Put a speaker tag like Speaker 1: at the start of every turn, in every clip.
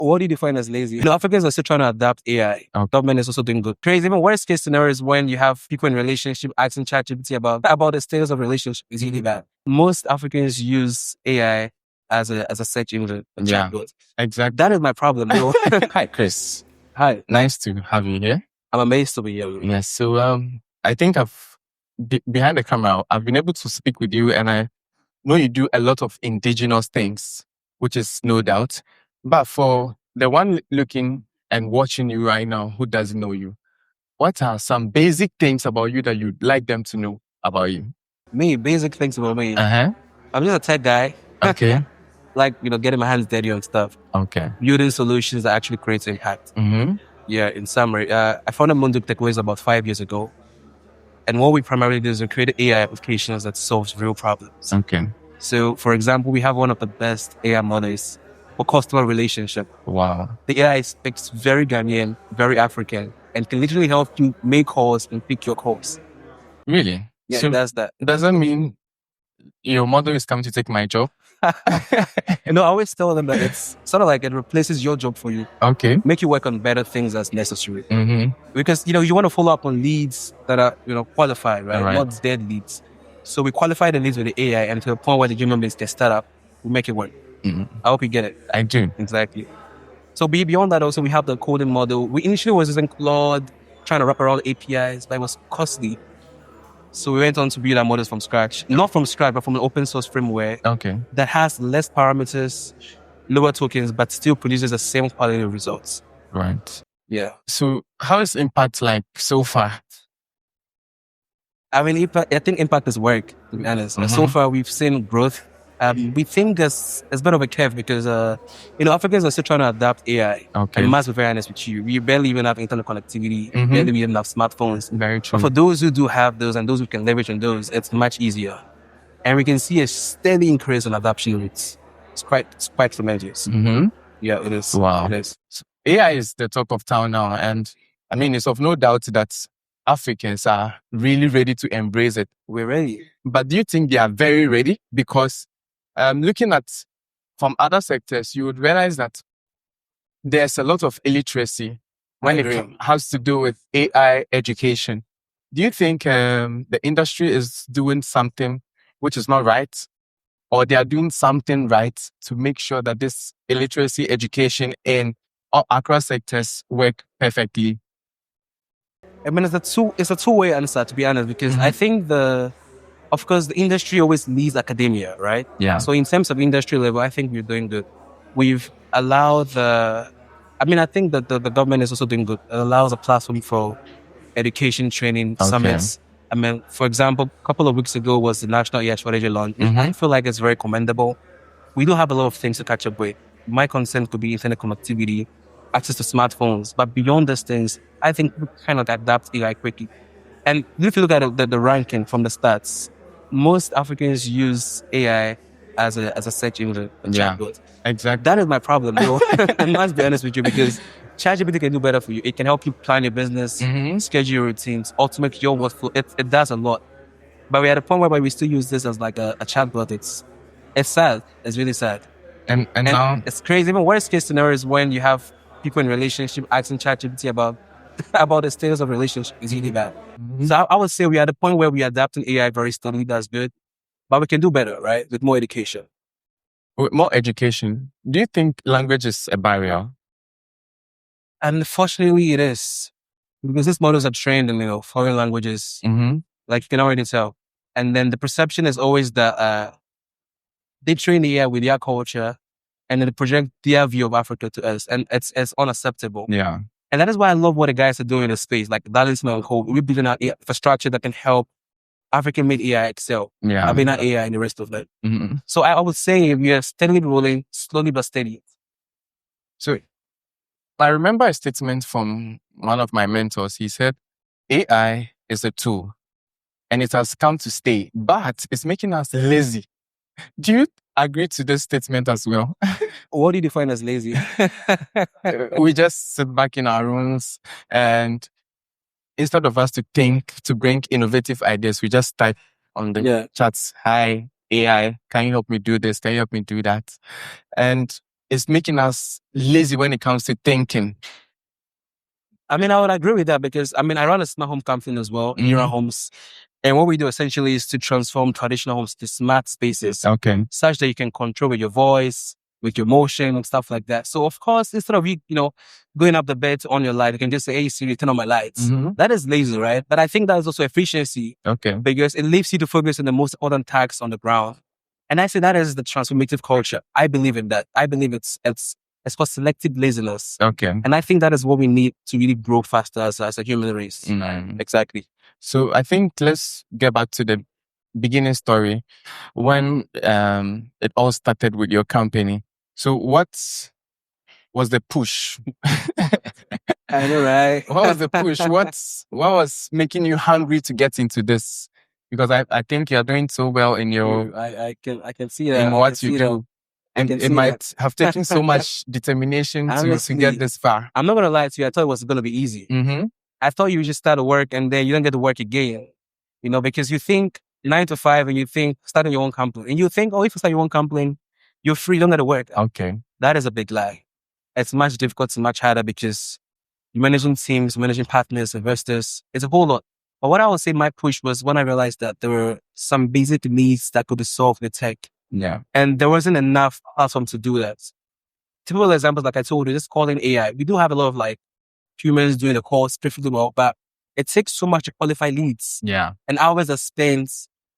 Speaker 1: What do you define as lazy? Africans are still trying to adapt AI.
Speaker 2: Okay.
Speaker 1: Government is also doing good. Crazy. Even worst case scenario is when you have people in relationship asking ChatGPT about the status of relationship. It's really bad. Most Africans use AI as a search engine.
Speaker 2: Yeah,
Speaker 1: chatbot.
Speaker 2: exactly.
Speaker 1: That is my problem, bro.
Speaker 2: Hi, Chris.
Speaker 1: Hi.
Speaker 2: Nice to have you here.
Speaker 1: I'm amazed to be here.
Speaker 2: Yes. So, I think behind the camera, I've been able to speak with you, and I know you do a lot of indigenous things, which is no doubt. But for the one looking and watching you right now who doesn't know you, what are some basic things about you that you'd like them to know about you?
Speaker 1: Me, basic things about me.
Speaker 2: Uh-huh.
Speaker 1: I'm just a tech guy.
Speaker 2: Okay.
Speaker 1: Like, getting my hands dirty on stuff.
Speaker 2: Okay.
Speaker 1: Building solutions that actually creates impact.
Speaker 2: Mm-hmm.
Speaker 1: Yeah, in summary, I founded Munduk Techways about 5 years ago. And what we primarily do is we create AI applications that solves real problems.
Speaker 2: Okay.
Speaker 1: So, for example, we have one of the best AI models for customer relationship.
Speaker 2: Wow.
Speaker 1: The AI speaks very Ghanaian, very African, and can literally help you make calls and pick your calls.
Speaker 2: Really?
Speaker 1: Yeah,
Speaker 2: So
Speaker 1: it does that.
Speaker 2: does that mean your model is coming to take my job?
Speaker 1: I always tell them that it's sort of like it replaces your job for you.
Speaker 2: Okay.
Speaker 1: Make you work on better things as necessary.
Speaker 2: Mm-hmm.
Speaker 1: Because, you want to follow up on leads that are, qualified, right?
Speaker 2: Right.
Speaker 1: Not dead leads. So we qualify the leads with the AI, and to the point where the human beings can start up, we make it work.
Speaker 2: Mm-hmm.
Speaker 1: I hope you get it.
Speaker 2: I do.
Speaker 1: Exactly. So beyond that, also, we have the coding model. We initially was using Claude, trying to wrap around APIs, but it was costly. So we went on to build our models from scratch. Not from scratch, but from an open source framework that has less parameters, lower tokens, but still produces the same quality of results.
Speaker 2: Right.
Speaker 1: Yeah.
Speaker 2: So how is impact like so far?
Speaker 1: I mean, I think impact is work, to be honest.
Speaker 2: Mm-hmm.
Speaker 1: So far, we've seen growth. We think it's a bit of a curve because, Africans are still trying to adapt AI.
Speaker 2: Okay.
Speaker 1: And must be very honest with you. We barely even have internet connectivity.
Speaker 2: Mm-hmm.
Speaker 1: Barely even have smartphones.
Speaker 2: Very true.
Speaker 1: But for those who do have those and those who can leverage on those, it's much easier. And we can see a steady increase in adoption rates. It's quite tremendous.
Speaker 2: Mm-hmm.
Speaker 1: Yeah, it is.
Speaker 2: Wow.
Speaker 1: It is.
Speaker 2: So AI is the talk of town now. And I mean, it's of no doubt that Africans are really ready to embrace it.
Speaker 1: We're ready.
Speaker 2: But do you think they are very ready? Because looking at from other sectors, you would realize that there's a lot of illiteracy when it has to do with AI education. Do you think the industry is doing something which is not right? Or they are doing something right to make sure that this illiteracy education in all across sectors work perfectly?
Speaker 1: I mean, it's a two-way answer, to be honest, because I think of course, the industry always leads academia, right?
Speaker 2: Yeah.
Speaker 1: So in terms of industry level, I think we're doing good. We've allowed I think that the government is also doing good. It allows a platform for education training summits. I mean, for example, a couple of weeks ago was the National AI Strategy launch.
Speaker 2: Mm-hmm.
Speaker 1: I feel like it's very commendable. We do have a lot of things to catch up with. My concern could be internet connectivity, access to smartphones. But beyond these things, I think we cannot adapt AI quickly. And if you look at the ranking from the stats, most Africans use AI as a search engine.
Speaker 2: Yeah,
Speaker 1: chatbot.
Speaker 2: exactly.
Speaker 1: That is my problem, bro. I must be honest with you, because ChatGPT can do better for you. It can help you plan your business, schedule your routines, automate your workflow. It does a lot. But we're at a point where we still use this as like a chatbot. It's sad. It's really sad.
Speaker 2: And now
Speaker 1: it's crazy. Even worst case scenario is when you have people in relationship asking ChatGPT about the status of relationship. Is really bad.
Speaker 2: Mm-hmm.
Speaker 1: So I would say we're at a point where we're adapting AI very steadily. That's good. But we can do better, right? With more education.
Speaker 2: With more education, do you think language is a barrier?
Speaker 1: Unfortunately, it is. Because these models are trained in, foreign languages.
Speaker 2: Mm-hmm.
Speaker 1: Like you can already tell. And then the perception is always that they train the AI with their culture and then they project their view of Africa to us. And it's unacceptable.
Speaker 2: Yeah.
Speaker 1: And that is why I love what the guys are doing in the space. Like Laziness and Co. We're building out infrastructure that can help African-made AI excel.
Speaker 2: Yeah.
Speaker 1: I mean, not AI and the rest of it.
Speaker 2: Mm-hmm.
Speaker 1: So I would say we are steadily rolling, slowly but steady.
Speaker 2: So I remember a statement from one of my mentors. He said, AI is a tool and it has come to stay, but it's making us lazy. Do you agree to this statement as well?
Speaker 1: What do you define as lazy?
Speaker 2: We just sit back in our rooms and instead of us to think, to bring innovative ideas, we just type on the chats, "Hi, AI, can you help me do this? Can you help me do that?" And is making us lazy when it comes to thinking.
Speaker 1: I mean, I would agree with that because I run a smart home company as well, Era Homes. And what we do essentially is to transform traditional homes to smart spaces.
Speaker 2: Okay.
Speaker 1: Such that you can control with your voice, with your motion and stuff like that. So of course, instead of going up the bed on your light, you can just say, hey Siri, turn on my lights. That is lazy, right? But I think that is also efficiency.
Speaker 2: Okay.
Speaker 1: Because it leaves you to focus on the most important tasks on the ground. And I say that is the transformative culture. I believe in that. I believe it's called selective laziness.
Speaker 2: Okay.
Speaker 1: And I think that is what we need to really grow faster as a human race. Exactly.
Speaker 2: So I think let's get back to the beginning story when it all started with your company. So what was the push?
Speaker 1: I know, right?
Speaker 2: What was the push? What was making you hungry to get into this? Because I think you're doing so well in your
Speaker 1: I can see that
Speaker 2: in what you do. And it might have taken so much determination to get this far.
Speaker 1: I'm not gonna lie to you. I thought it was gonna be easy. I thought you just start to work and then you don't get to work again. Because you think 9 to 5 and you think starting your own company. And you think, oh, if you start your own company, you're free, you don't get to work.
Speaker 2: Okay.
Speaker 1: That is a big lie. It's much difficult, it's much harder because you're managing teams, managing partners, investors. It's a whole lot. But what I would say my push was when I realized that there were some basic needs that could be solved with tech.
Speaker 2: Yeah.
Speaker 1: And there wasn't enough platform to do that. Typical examples, like I told you, just calling AI. We do have a lot of humans doing the calls perfectly well, but it takes so much to qualify leads.
Speaker 2: Yeah.
Speaker 1: And hours are spent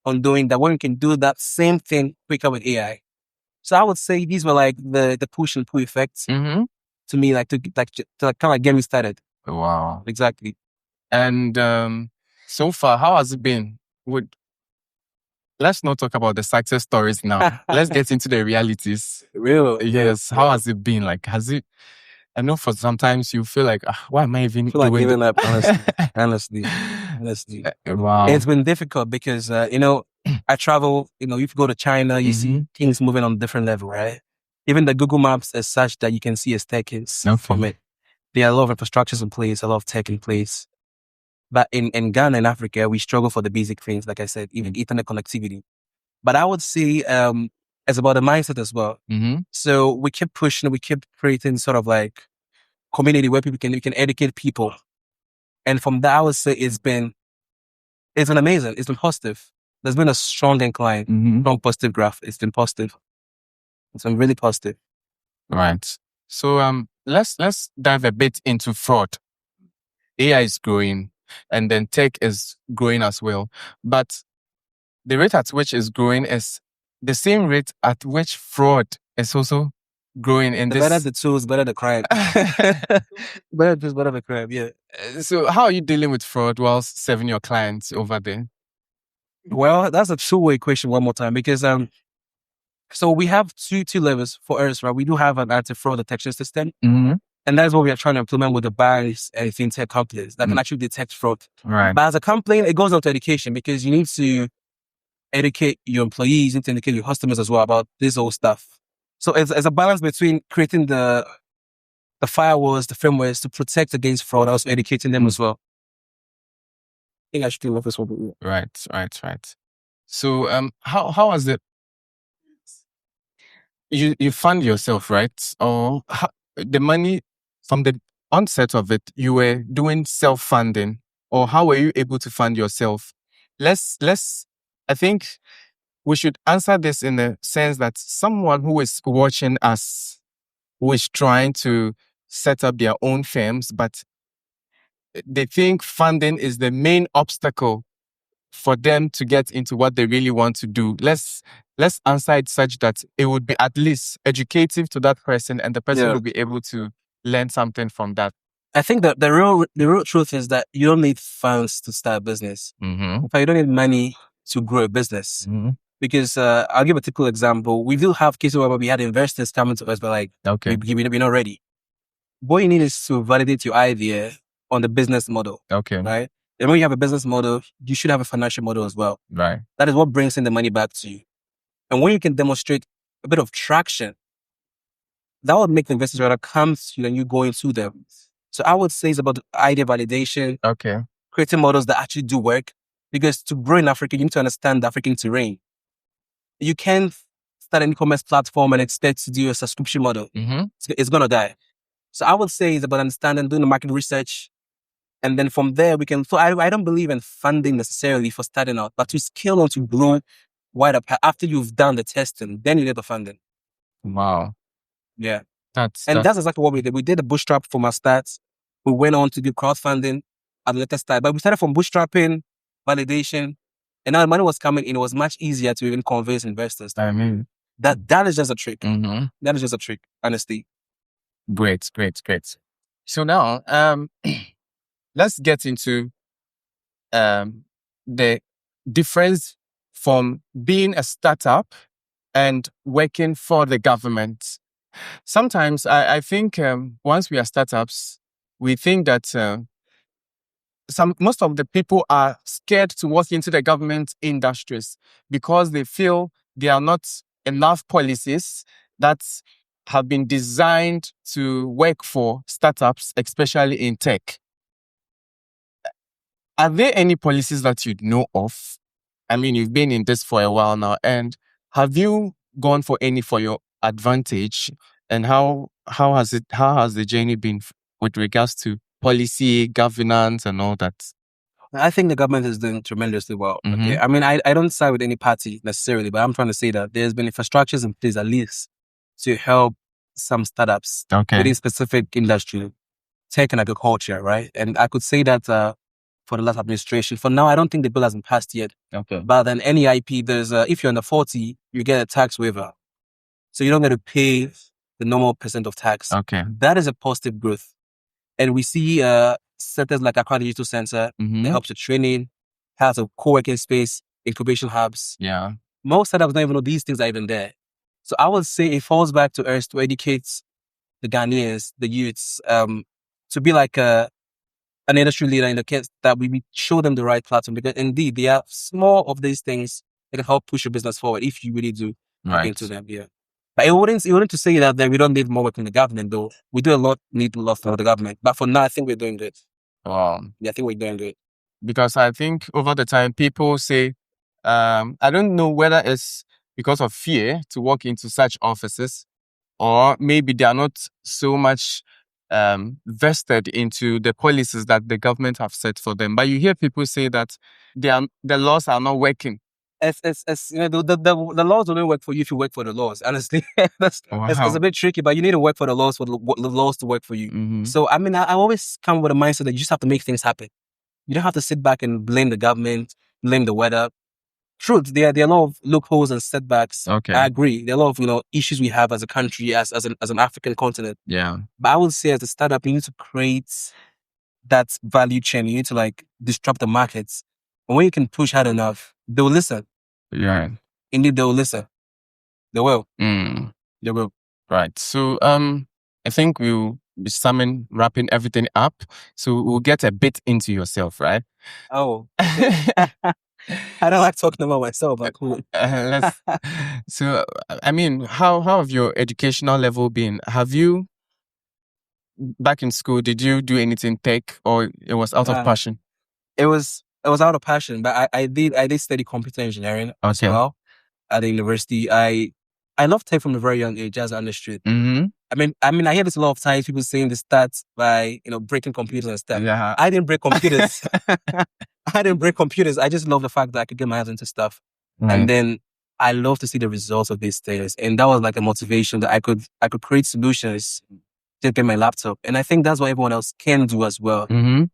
Speaker 1: on doing that when you can do that same thing quicker with AI. So I would say these were the push and pull effects to me, to kind of get me started.
Speaker 2: Wow.
Speaker 1: Exactly.
Speaker 2: And so far, how has it been? Let's not talk about the success stories now. Let's get into the realities.
Speaker 1: Real?
Speaker 2: Yes. How has it been? Has it? I know for sometimes you feel like, why am I even
Speaker 1: feel like
Speaker 2: doing
Speaker 1: giving up? Honestly.
Speaker 2: Wow.
Speaker 1: It's been difficult because I travel. If you go to China, you see things moving on a different level, right? Even the Google Maps is such that you can see a staircase from it. There are a lot of infrastructures in place, a lot of tech in place. But in Ghana and Africa, we struggle for the basic things, like I said, even Ethernet connectivity. But I would say it's about the mindset as well. So we keep pushing, we keep creating sort of community where we can educate people. And from that, I would say it's been amazing. It's been positive. There's been a strong incline, strong positive graph. It's been positive. It's been really positive.
Speaker 2: Right. So let's dive a bit into fraud. AI is growing and then tech is growing as well. But the rate at which it's growing is the same rate at which fraud is also growing in
Speaker 1: the
Speaker 2: this.
Speaker 1: Better the tools, better the crime. better the crime, yeah.
Speaker 2: So how are you dealing with fraud whilst serving your clients over there?
Speaker 1: Well, that's a two-way question one more time because so we have two levels for us, right? We do have an anti-fraud detection system. And that's what we are trying to implement with the banks and fintech companies that can actually detect fraud.
Speaker 2: Right.
Speaker 1: But as a company, it goes on to education because you need to educate your employees, you need to educate your customers as well about this whole stuff. So it's a balance between creating the firewalls, the firmwares to protect against fraud, also educating them as well. I think I should do this one.
Speaker 2: Right. So how was it? You fund yourself, right? Or the money from the onset of it, you were doing self-funding, or how were you able to fund yourself? I think we should answer this in the sense that someone who is watching us, who is trying to set up their own firms, but they think funding is the main obstacle for them to get into what they really want to do. Let's answer it such that it would be at least educative to that person and the person will be able to learn something from that.
Speaker 1: I think that the real truth is that you don't need funds to start a business. In fact, you don't need money to grow a business. Because I'll give a typical example. We do have cases where we had investors coming to us, but we're not ready. What you need is to validate your idea on the business model.
Speaker 2: Okay.
Speaker 1: Right? And when you have a business model, you should have a financial model as well.
Speaker 2: Right.
Speaker 1: That is what brings in the money back to you. And when you can demonstrate a bit of traction, that would make the investors rather come to you and you go into them. So I would say it's about idea validation.
Speaker 2: Okay.
Speaker 1: Creating models that actually do work. Because to grow in Africa, you need to understand the African terrain. You can't start an e-commerce platform and expect to do a subscription model. It's going to die. So I would say it's about understanding, doing the market research. And then from there, we can. So I don't believe in funding necessarily for starting out, but to scale on to grow wider after you've done the testing, then you need the funding.
Speaker 2: Wow.
Speaker 1: Yeah.
Speaker 2: That's
Speaker 1: exactly what we did. We did a bootstrap from our stats. We went on to do crowdfunding at the later stage. But we started from bootstrapping, validation, and now the money was coming in. It was much easier to even convince investors.
Speaker 2: I mean,
Speaker 1: that is just a trick. That is just a trick, honestly.
Speaker 2: Great. So now, let's get into the difference from being a startup and working for the government. Sometimes I think once we are startups, we think that most of the people are scared to walk into the government industries because they feel there are not enough policies that have been designed to work for startups, especially in tech. Are there any policies that you know of? I mean, you've been in this for a while now, and have you gone for any for your advantage? And how has the journey been with regards to policy, governance, and all that?
Speaker 1: I think the government is doing tremendously well. Okay? I mean, I don't side with any party necessarily, but I'm trying to say that there's been infrastructures in place at least to help some startups within specific industry, tech and agriculture, right? And I could say that for the last administration. For now, I don't think the bill hasn't passed yet. But then any IP, there's if you're under 40, you get a tax waiver. So you don't get to pay the normal percent of tax. That is a positive growth. And we see centers like Accra Digital Center that helps with training, has a co-working space, incubation hubs.
Speaker 2: Yeah.
Speaker 1: Most startups don't even know these things are even there. So I would say it falls back to us to educate the Ghanaians, the youths, to be like an industry leader in the case that we show them the right platform, because indeed they are small of these things that can help push your business forward if you really do look into them. Yeah. But it wouldn't to say that we don't need more work in the government, though. We do need a lot from the government. But for now, I think we're doing good.
Speaker 2: Wow.
Speaker 1: Yeah, I think we're doing good.
Speaker 2: Because I think over the time, people say, I don't know whether it's because of fear to walk into such offices, or maybe they are not so much vested into the policies that the government have set for them. But you hear people say that the laws are not working.
Speaker 1: You know, the laws don't work for you if you work for the laws. Honestly, it's a bit tricky, but you need to work for the laws for the laws to work for you. So I mean, I always come with a mindset that you just have to make things happen. You don't have to sit back and blame the government, blame the weather. True, there are a lot of loopholes and setbacks. I agree. There are a lot of issues we have as a country, as an African continent.
Speaker 2: Yeah.
Speaker 1: But I would say as a startup, you need to create that value chain. You need to disrupt the markets. And when you can push hard enough, they'll listen.
Speaker 2: Yeah.
Speaker 1: Indeed, they'll listen. They will.
Speaker 2: They will. Right. So I think we'll be wrapping everything up. So we'll get a bit into yourself, right?
Speaker 1: Oh. I don't like talking about myself, but cool.
Speaker 2: So I mean, how have your educational level been? Have you back in school, did you do anything tech, or it was out of passion?
Speaker 1: It was out of passion, but I did study computer engineering as well at the university. I love tech from a very young age, as I understood. I mean, I hear this a lot of times, people saying this starts by breaking computers and stuff.
Speaker 2: Yeah.
Speaker 1: I didn't break computers. I didn't break computers. I just love the fact that I could get my hands into stuff. And then I love to see the results of these things. And that was like a motivation that I could create solutions to get my laptop. And I think that's what everyone else can do as well.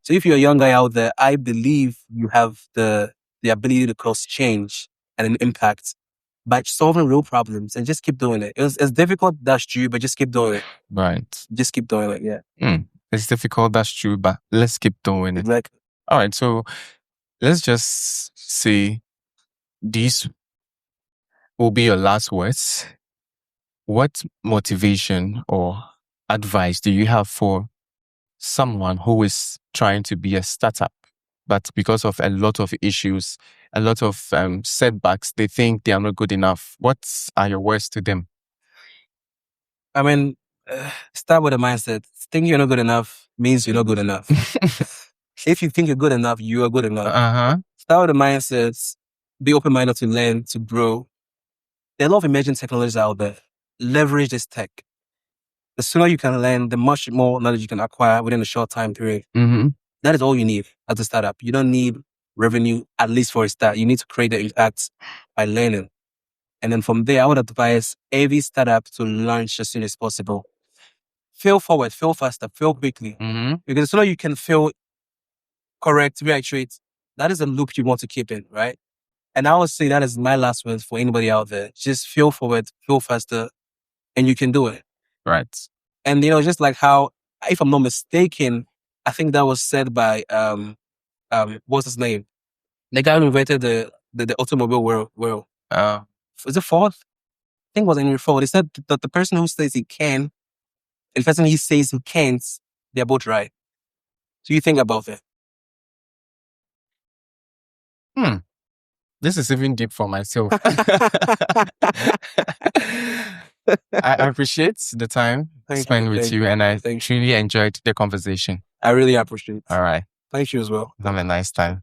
Speaker 1: So if you're a young guy out there, I believe you have the ability to cause change and an impact by solving real problems, and just keep doing it. It's difficult, that's true, but just keep doing it.
Speaker 2: Right.
Speaker 1: Just keep doing it, yeah.
Speaker 2: It's difficult, that's true, but let's keep doing it.
Speaker 1: Exactly.
Speaker 2: All right, so let's just say these will be your last words. What motivation or advice do you have for someone who is trying to be a startup, but because of a lot of issues, a lot of setbacks, they think they are not good enough? What are your words to them?
Speaker 1: I mean, start with a mindset. Thinking you're not good enough means you're not good enough. If you think you're good enough, you are good enough. Start with a mindset. Be open-minded to learn, to grow. There are a lot of emerging technologies out there. Leverage this tech. The sooner you can learn, the much more knowledge you can acquire within a short time period.
Speaker 2: Mm-hmm.
Speaker 1: That is all you need as a startup. You don't need revenue, at least for a start. You need to create the impact by learning. And then from there, I would advise every startup to launch as soon as possible. Fail forward, fail faster, fail quickly.
Speaker 2: Mm-hmm.
Speaker 1: Because the sooner you can fail, correct, reiterate, that is a loop you want to keep in, right? And I would say that is my last word for anybody out there. Just fail forward, fail faster, and you can do it.
Speaker 2: Right.
Speaker 1: And, just like how, if I'm not mistaken, I think that was said by, what's his name? The guy who invented the automobile world. Was it Ford? I think it was Henry Ford. He said that the person who says he can and the person he says he can't, they're both right. So you think about that.
Speaker 2: This is even deep for myself. I appreciate the time spent with you, and I truly enjoyed the conversation.
Speaker 1: I really appreciate it.
Speaker 2: All right.
Speaker 1: Thank you as well.
Speaker 2: Have a nice time.